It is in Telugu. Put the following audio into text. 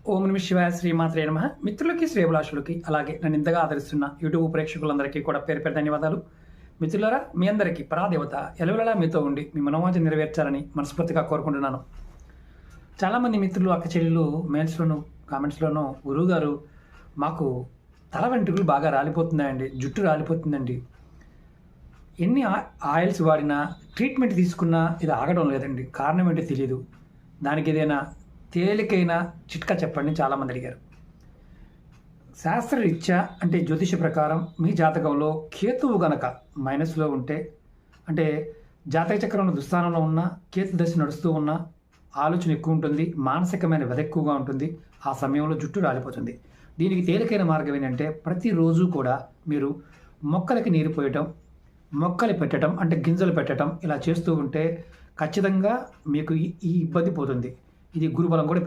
ఓం నమ శివాయ, శ్రీమాత్రే నమః. మిత్రులకి, శ్రేభిలాషులకి, అలాగే నన్ను ఇంతగా ఆదరిస్తున్న యూట్యూబ్ ప్రేక్షకులందరికీ కూడా పేరు పేరు ధన్యవాదాలు. మిత్రులారా, మీ అందరికీ పరాదేవత ఎలవెలలా మీతో ఉండి మీ మనోవాంఛ నెరవేర్చాలని మనస్ఫూర్తిగా కోరుకుంటున్నాను. చాలామంది మిత్రులు, అక్క చెల్లెలు మెయిల్స్లోను, కామెంట్స్లోనూ గురువుగారు మాకు తల వెంట్రుకలు బాగా రాలిపోతున్నాయండి, జుట్టు రాలిపోతుందండి, ఎన్ని ఆయిల్స్ వాడినా, ట్రీట్మెంట్ తీసుకున్నా ఇది ఆగడం లేదండి, కారణం ఏంటో తెలియదు, దానికి ఏదైనా తేలికైన చిట్కా చెప్పండి చాలామంది అడిగారు. శాస్త్రరీత్యా అంటే జ్యోతిష ప్రకారం మీ జాతకంలో కేతువు గనక మైనస్లో ఉంటే, అంటే జాతక చక్రంలో దుస్థానంలో ఉన్న కేతు దశ నడుస్తూ ఉన్న ఆలోచన ఎక్కువ ఉంటుంది, మానసికమైన వ్యధ ఎక్కువగా ఉంటుంది, ఆ సమయంలో జుట్టు రాలిపోతుంది. దీనికి తేలికైన మార్గం ఏంటంటే ప్రతిరోజు కూడా మీరు మొక్కలకి నీరు పోయటం, మొక్కలు పెట్టడం అంటే గింజలు పెట్టడం ఇలా చేస్తూ ఉంటే ఖచ్చితంగా మీకు ఈ ఇబ్బంది పోతుంది. ఇది గురుబలం కూడా